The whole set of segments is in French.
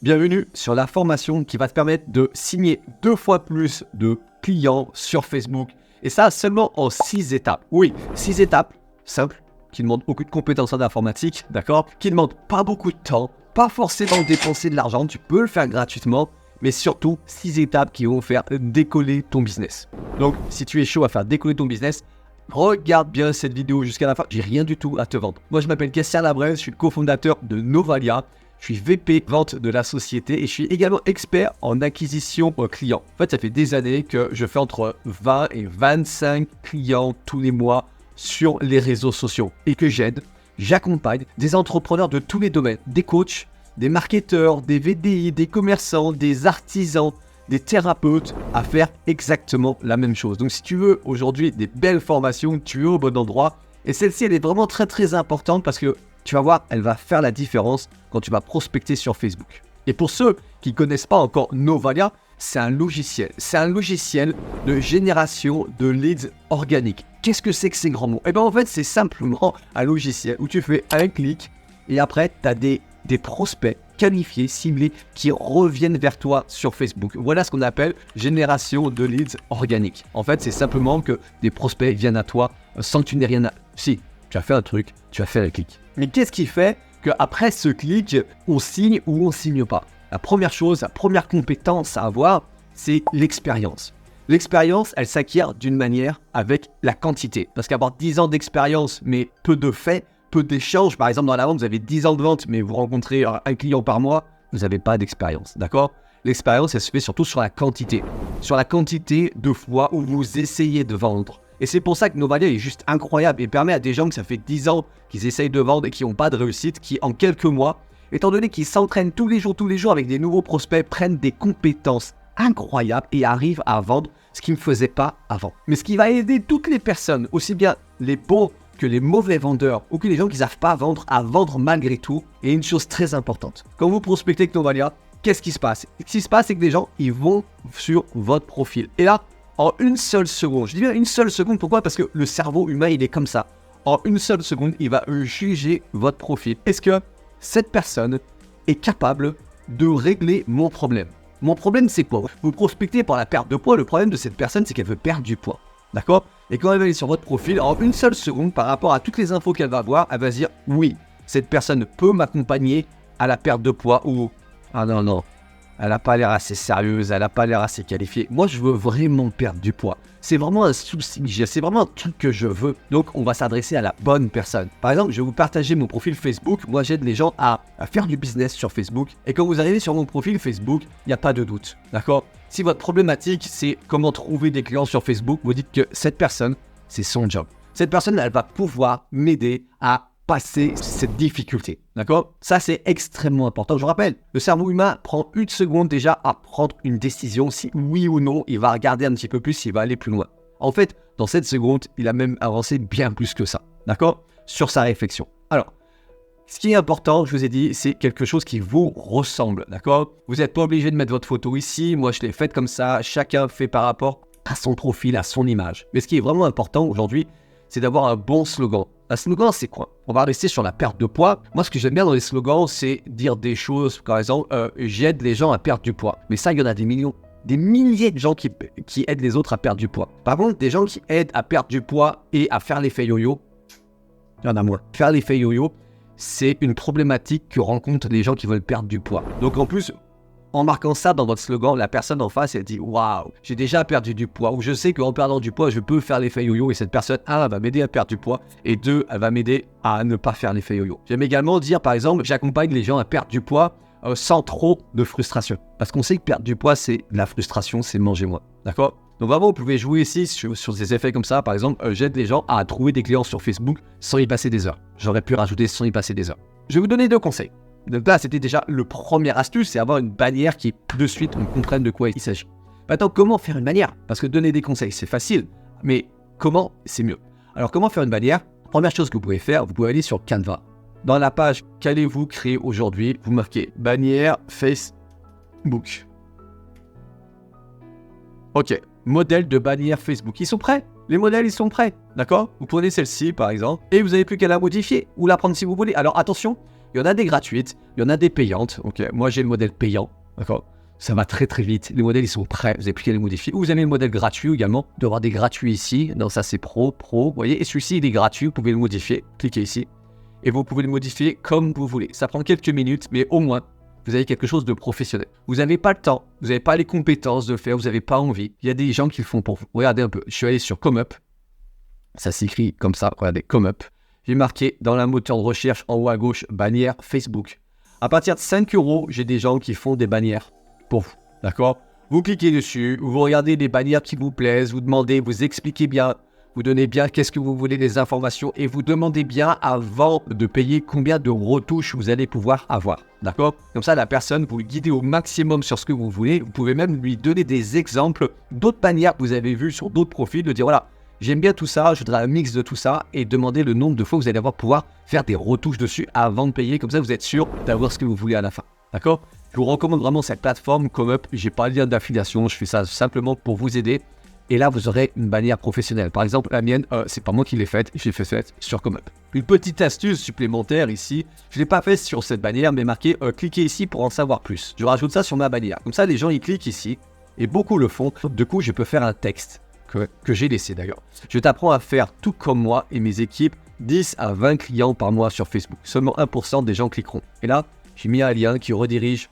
Bienvenue sur la formation qui va te permettre de signer 2 fois plus de clients sur Facebook. Et ça seulement en 6 étapes. Oui, 6 étapes simples, qui ne demandent aucune compétence en informatique, d'accord? Qui ne demandent pas beaucoup de temps, pas forcément dépenser de l'argent, tu peux le faire gratuitement, mais surtout 6 étapes qui vont faire décoller ton business. Donc, si tu es chaud à faire décoller ton business, regarde bien cette vidéo jusqu'à la fin. J'ai rien du tout à te vendre. Moi, je m'appelle Cassien Labrèze, je suis le cofondateur de Novalia. Je suis VP vente de la société et je suis également expert en acquisition clients. En fait, ça fait des années que je fais entre 20 et 25 clients tous les mois sur les réseaux sociaux et que j'accompagne des entrepreneurs de tous les domaines, des coachs, des marketeurs, des VDI, des commerçants, des artisans, des thérapeutes à faire exactement la même chose. Donc si tu veux aujourd'hui des belles formations, tu es au bon endroit. Et celle-ci, elle est vraiment très très importante parce que tu vas voir, elle va faire la différence quand tu vas prospecter sur Facebook. Et pour ceux qui ne connaissent pas encore Novalia, c'est un logiciel. C'est un logiciel de génération de leads organiques. Qu'est-ce que c'est que ces grands mots? Eh bien en fait, c'est simplement un logiciel où tu fais un clic et après, tu as des prospects qualifiés, ciblés, qui reviennent vers toi sur Facebook. Voilà ce qu'on appelle génération de leads organiques. En fait, c'est simplement que des prospects viennent à toi sans que tu n'aies rien à... Si, tu as fait un truc, tu as fait un clic. Mais qu'est-ce qui fait qu'après ce clic, on signe ou on ne signe pas? La première chose, la première compétence à avoir, c'est l'expérience. L'expérience, elle s'acquiert d'une manière avec la quantité. Parce qu'avoir 10 ans d'expérience, mais peu de faits, peu d'échanges, par exemple dans la vente, vous avez 10 ans de vente, mais vous rencontrez un client par mois, vous n'avez pas d'expérience, d'accord? L'expérience, elle se fait surtout sur la quantité. Sur la quantité de fois où vous essayez de vendre. Et c'est pour ça que Novalia est juste incroyable et permet à des gens que ça fait 10 ans qu'ils essayent de vendre et qui n'ont pas de réussite, qui en quelques mois, étant donné qu'ils s'entraînent tous les jours avec des nouveaux prospects, prennent des compétences incroyables et arrivent à vendre ce qu'ils ne faisaient pas avant. Mais ce qui va aider toutes les personnes, aussi bien les bons que les mauvais vendeurs ou que les gens qui ne savent pas vendre, à vendre malgré tout, est une chose très importante. Quand vous prospectez avec Novalia, qu'est-ce qui se passe? Ce qui se passe, c'est que des gens, ils vont sur votre profil. Et là, en une seule seconde, je dis bien une seule seconde, pourquoi? Parce que le cerveau humain, il est comme ça. En une seule seconde, il va juger votre profil. Est-ce que cette personne est capable de régler mon problème? Mon problème, c'est quoi? Vous prospectez pour la perte de poids, le problème de cette personne, c'est qu'elle veut perdre du poids. D'accord? Et quand elle va aller sur votre profil, en une seule seconde, par rapport à toutes les infos qu'elle va avoir, elle va se dire, oui, cette personne peut m'accompagner à la perte de poids ou, ah non, elle n'a pas l'air assez sérieuse, elle n'a pas l'air assez qualifiée. Moi, je veux vraiment perdre du poids. C'est vraiment un souci, c'est vraiment un truc que je veux. Donc, on va s'adresser à la bonne personne. Par exemple, je vais vous partager mon profil Facebook. Moi, j'aide les gens à faire du business sur Facebook. Et quand vous arrivez sur mon profil Facebook, il n'y a pas de doute. D'accord? Si votre problématique, c'est comment trouver des clients sur Facebook, vous dites que cette personne, c'est son job. Cette personne, elle va pouvoir m'aider à passer cette difficulté, d'accord? Ça, c'est extrêmement important. Je vous rappelle, le cerveau humain prend une seconde déjà à prendre une décision, si oui ou non, il va regarder un petit peu plus, s'il va aller plus loin. En fait, dans cette seconde, il a même avancé bien plus que ça, d'accord? Sur sa réflexion. Alors, ce qui est important, je vous ai dit, c'est quelque chose qui vous ressemble, d'accord? Vous n'êtes pas obligé de mettre votre photo ici, moi je l'ai faite comme ça, chacun fait par rapport à son profil, à son image. Mais ce qui est vraiment important aujourd'hui, c'est d'avoir un bon slogan. Un slogan, c'est quoi? On va rester sur la perte de poids. Moi, ce que j'aime bien dans les slogans, c'est dire des choses, par exemple, j'aide les gens à perdre du poids. Mais ça, il y en a des millions. Des milliers de gens qui aident les autres à perdre du poids. Par contre, des gens qui aident à perdre du poids et à faire l'effet yo-yo, il y en a moins. Faire l'effet yo-yo, c'est une problématique que rencontrent les gens qui veulent perdre du poids. Donc en plus, en marquant ça dans votre slogan, la personne en face, elle dit « Waouh, j'ai déjà perdu du poids » ou « Je sais qu'en perdant du poids, je peux faire l'effet yo-yo » et cette personne, un, elle va m'aider à perdre du poids et deux, elle va m'aider à ne pas faire l'effet yo-yo. J'aime également dire, par exemple, j'accompagne les gens à perdre du poids sans trop de frustration. Parce qu'on sait que perdre du poids, c'est de la frustration, c'est manger moins. D'accord? Donc vraiment, vous pouvez jouer ici sur des effets comme ça. Par exemple, j'aide les gens à trouver des clients sur Facebook sans y passer des heures. J'aurais pu rajouter sans y passer des heures. Je vais vous donner 2 conseils. Donc là, c'était déjà le premier astuce, c'est avoir une bannière qui, de suite, on comprenne de quoi il s'agit. Maintenant, comment faire une bannière? Parce que donner des conseils, c'est facile, mais comment, c'est mieux. Alors, comment faire une bannière? Première chose que vous pouvez faire, vous pouvez aller sur Canva. Dans la page « Qu'allez-vous créer aujourd'hui ?» vous marquez « Bannière Facebook ». Ok, modèle de bannière Facebook. Ils sont prêts? Les modèles, ils sont prêts, d'accord? Vous prenez celle-ci, par exemple, et vous n'avez plus qu'à la modifier ou la prendre si vous voulez. Alors, attention, Il y en a des gratuites, il y en a des payantes. Ok, moi j'ai le modèle payant, d'accord. Ça va très très vite. Les modèles ils sont prêts, vous n'avez plus qu'à les modifier. Ou vous avez le modèle gratuit également. Vous devez avoir des gratuits ici. Non, ça c'est pro, vous voyez. Et celui-ci il est gratuit, vous pouvez le modifier. Cliquez ici. Et vous pouvez le modifier comme vous voulez. Ça prend quelques minutes, mais au moins, vous avez quelque chose de professionnel. Vous n'avez pas le temps, vous n'avez pas les compétences de le faire, vous n'avez pas envie. Il y a des gens qui le font pour vous. Regardez un peu. Je suis allé sur ComeUp. Ça s'écrit comme ça. Regardez, ComeUp. J'ai marqué dans la moteur de recherche en haut à gauche, bannière Facebook. À partir de 5 €, j'ai des gens qui font des bannières pour vous. D'accord? Vous cliquez dessus, vous regardez les bannières qui vous plaisent, vous demandez, vous expliquez bien, vous donnez bien qu'est-ce que vous voulez, les informations, et vous demandez bien avant de payer combien de retouches vous allez pouvoir avoir. D'accord? Comme ça, la personne, vous le guidez au maximum sur ce que vous voulez. Vous pouvez même lui donner des exemples d'autres bannières que vous avez vues sur d'autres profils, de dire voilà, j'aime bien tout ça, je voudrais un mix de tout ça, et demander le nombre de fois que vous allez pouvoir faire des retouches dessus avant de payer. Comme ça, vous êtes sûr d'avoir ce que vous voulez à la fin. D'accord? Je vous recommande vraiment cette plateforme ComeUp. J'ai pas de lien d'affiliation, je fais ça simplement pour vous aider. Et là, vous aurez une bannière professionnelle. Par exemple, la mienne, c'est pas moi qui l'ai faite, j'ai fait sur ComeUp. Une petite astuce supplémentaire ici, je ne l'ai pas fait sur cette bannière, mais marqué cliquez ici pour en savoir plus. Je rajoute ça sur ma bannière. Comme ça, les gens ils cliquent ici, et beaucoup le font. Du coup, je peux faire un texte que j'ai laissé d'ailleurs. Je t'apprends à faire tout comme moi et mes équipes, 10 à 20 clients par mois sur Facebook. Seulement 1% des gens cliqueront. Et là, j'ai mis un lien qui redirige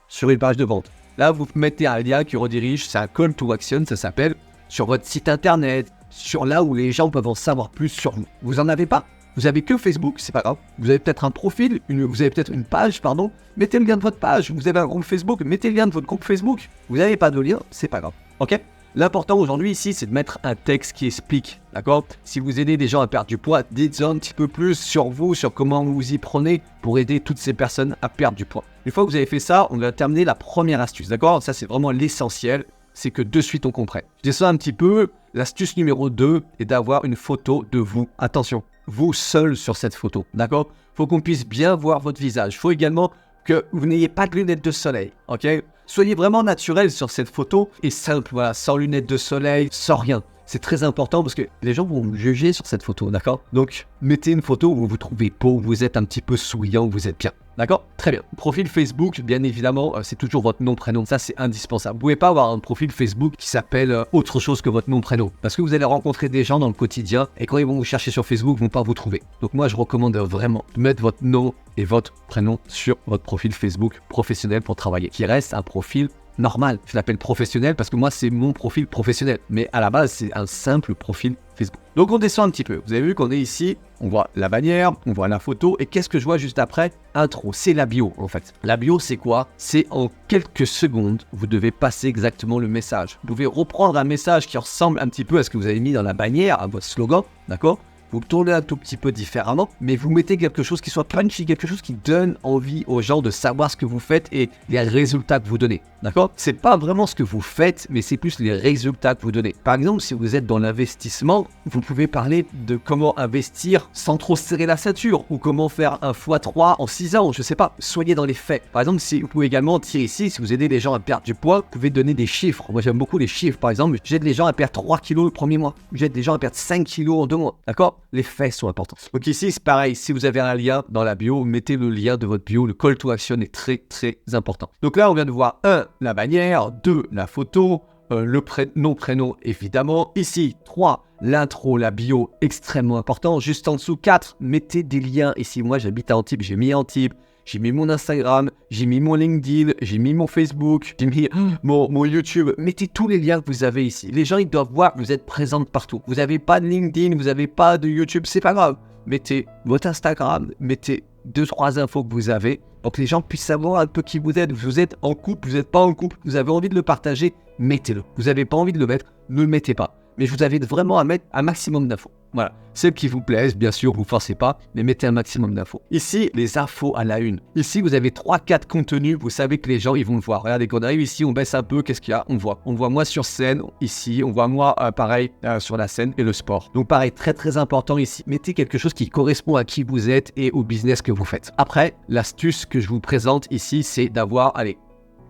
sur une page de vente. Là, vous mettez un lien qui redirige, c'est un call to action, ça s'appelle, sur votre site internet, sur là où les gens peuvent en savoir plus sur vous. Vous en avez pas? Vous avez que Facebook, c'est pas grave. Vous avez peut-être un profil, vous avez peut-être une page, pardon. Mettez le lien de votre page. Vous avez un groupe Facebook, mettez le lien de votre groupe Facebook. Vous n'avez pas de lien, c'est pas grave. Ok? L'important aujourd'hui ici, c'est de mettre un texte qui explique, d'accord? Si vous aidez des gens à perdre du poids, dites-en un petit peu plus sur vous, sur comment vous y prenez pour aider toutes ces personnes à perdre du poids. Une fois que vous avez fait ça, on va terminer la première astuce, d'accord? Ça, c'est vraiment l'essentiel, c'est que de suite on comprenne. Je descends un petit peu, l'astuce numéro 2 est d'avoir une photo de vous. Attention, vous seul sur cette photo, d'accord? Il faut qu'on puisse bien voir votre visage. Il faut également que vous n'ayez pas de lunettes de soleil, ok? Soyez vraiment naturel sur cette photo et simple, voilà, sans lunettes de soleil, sans rien. C'est très important parce que les gens vont vous juger sur cette photo, d'accord? Donc, mettez une photo où vous vous trouvez beau, vous êtes un petit peu souriant, vous êtes bien. D'accord? Très bien. Profil Facebook, bien évidemment, c'est toujours votre nom, prénom. Ça, c'est indispensable. Vous ne pouvez pas avoir un profil Facebook qui s'appelle autre chose que votre nom, prénom. Parce que vous allez rencontrer des gens dans le quotidien et quand ils vont vous chercher sur Facebook, ils ne vont pas vous trouver. Donc moi, je recommande vraiment de mettre votre nom et votre prénom sur votre profil Facebook professionnel pour travailler, qui reste un profil normal. Je l'appelle professionnel parce que moi, c'est mon profil professionnel. Mais à la base, c'est un simple profil Facebook. Donc, on descend un petit peu. Vous avez vu qu'on est ici, on voit la bannière, on voit la photo. Et qu'est-ce que je vois juste après? Intro. C'est la bio, en fait. La bio, c'est quoi? C'est en quelques secondes, vous devez passer exactement le message. Vous pouvez reprendre un message qui ressemble un petit peu à ce que vous avez mis dans la bannière, à votre slogan, d'accord? Vous tournez un tout petit peu différemment, mais vous mettez quelque chose qui soit punchy, quelque chose qui donne envie aux gens de savoir ce que vous faites et les résultats que vous donnez. D'accord? C'est pas vraiment ce que vous faites, mais c'est plus les résultats que vous donnez. Par exemple, si vous êtes dans l'investissement, vous pouvez parler de comment investir sans trop serrer la ceinture ou comment faire un x3 en 6 ans, je sais pas. Soyez dans les faits. Par exemple, si vous pouvez également dire ici, si vous aidez les gens à perdre du poids, vous pouvez donner des chiffres. Moi, j'aime beaucoup les chiffres. Par exemple, j'aide les gens à perdre 3 kilos le premier mois. J'aide les gens à perdre 5 kilos en 2 mois. D'accord? Les faits sont importants. Donc ici, c'est pareil. Si vous avez un lien dans la bio, mettez le lien de votre bio. Le call to action est très, très important. Donc là, on vient de voir 1, la bannière, 2, la photo, le nom, prénom, évidemment. Ici, 3, l'intro, la bio, extrêmement important. Juste en dessous, 4, mettez des liens. Ici, moi, j'habite à Antibes, j'ai mis Antibes. J'ai mis mon Instagram, j'ai mis mon LinkedIn, j'ai mis mon Facebook, j'ai mis mon YouTube. Mettez tous les liens que vous avez ici. Les gens, ils doivent voir que vous êtes présente partout. Vous n'avez pas de LinkedIn, vous n'avez pas de YouTube, c'est pas grave. Mettez votre Instagram, mettez 2-3 infos que vous avez pour que les gens puissent savoir un peu qui vous êtes. Vous êtes en couple, vous n'êtes pas en couple, vous avez envie de le partager, mettez-le. Vous n'avez pas envie de le mettre, ne le mettez pas. Mais je vous invite vraiment à mettre un maximum d'infos. Voilà, celles qui vous plaisent, bien sûr, vous ne forcez pas, mais mettez un maximum d'infos. Ici, les infos à la une. Ici, vous avez 3-4 contenus, vous savez que les gens, ils vont le voir. Regardez, quand on arrive ici, on baisse un peu, qu'est-ce qu'il y a? On voit moi sur scène, ici, on voit moi, pareil, sur la scène, et le sport. Donc pareil, très très important ici, mettez quelque chose qui correspond à qui vous êtes et au business que vous faites. Après, l'astuce que je vous présente ici, c'est d'avoir,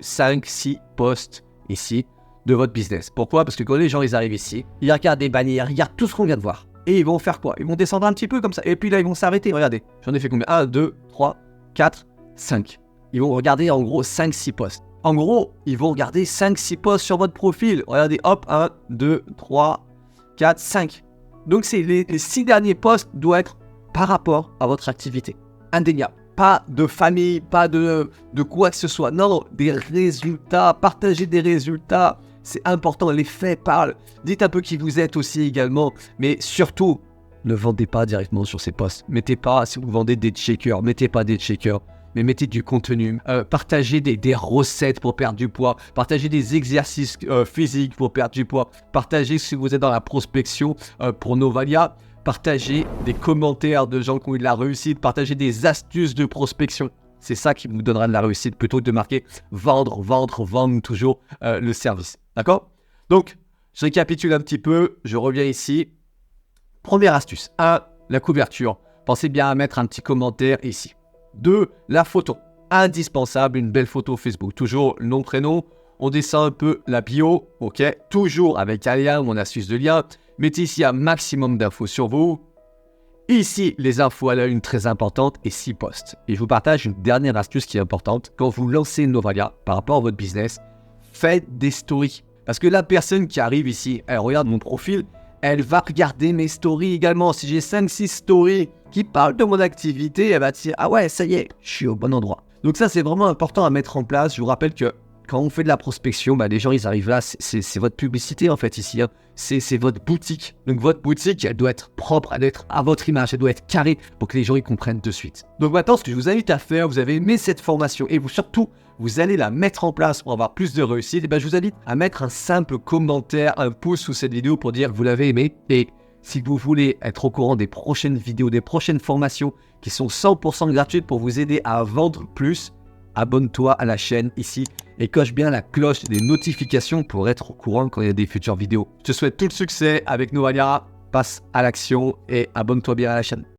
5-6 posts ici, de votre business. Pourquoi? Parce que quand les gens ils arrivent ici, ils regardent des bannières, ils regardent tout ce qu'on vient de voir. Et ils vont faire quoi? Ils vont descendre un petit peu comme ça. Et puis là, ils vont s'arrêter. Regardez, j'en ai fait combien? 1, 2, 3, 4, 5. Ils vont regarder en gros 5-6 posts. En gros, ils vont regarder 5-6 posts sur votre profil. Regardez, hop, 1, 2, 3, 4, 5. Donc, les 6 derniers posts doivent être par rapport à votre activité. Indéniable. Pas de famille, pas de quoi que ce soit. Non, des résultats. Partagez des résultats. C'est important. Les faits parlent. Dites un peu qui vous êtes aussi également. Mais surtout, ne vendez pas directement sur ces posts. Mettez pas, si vous vendez des shakers, mettez pas des shakers. Mais mettez du contenu, partagez des recettes pour perdre du poids, partagez des exercices physiques pour perdre du poids, partagez si vous êtes dans la prospection pour Novalia, partagez des commentaires de gens qui ont eu de la réussite, partagez des astuces de prospection. C'est ça qui vous donnera de la réussite plutôt que de marquer vendre toujours le service. D'accord? Donc, je récapitule un petit peu, je reviens ici. Première astuce, 1, la couverture. Pensez bien à mettre un petit commentaire ici. 2, la photo. Indispensable, une belle photo Facebook. Toujours nom, prénom. On descend un peu la bio, ok. Toujours avec un lien, mon astuce de lien. Mettez ici un maximum d'infos sur vous. Ici, les infos à la une très importantes et 6 posts. Et je vous partage une dernière astuce qui est importante. Quand vous lancez Novalia par rapport à votre business, faites des stories. Parce que la personne qui arrive ici, elle regarde mon profil, elle va regarder mes stories également. Si j'ai 5-6 stories qui parlent de mon activité, elle va dire « Ah ouais, ça y est, je suis au bon endroit ». Donc ça, c'est vraiment important à mettre en place. Je vous rappelle que quand on fait de la prospection, les gens, ils arrivent là, c'est votre publicité en fait ici. Hein. C'est votre boutique. Donc votre boutique, elle doit être propre, elle doit être à votre image, elle doit être carrée pour que les gens, ils comprennent de suite. Donc maintenant, ce que je vous invite à faire, vous avez aimé cette formation et surtout, vous allez la mettre en place pour avoir plus de réussite. Et je vous invite à mettre un simple commentaire, un pouce sous cette vidéo pour dire que vous l'avez aimé. Et si vous voulez être au courant des prochaines vidéos, des prochaines formations qui sont 100% gratuites pour vous aider à vendre plus, abonne-toi à la chaîne ici et coche bien la cloche des notifications pour être au courant quand il y a des futures vidéos. Je te souhaite tout le succès avec Novalia, passe à l'action et abonne-toi bien à la chaîne.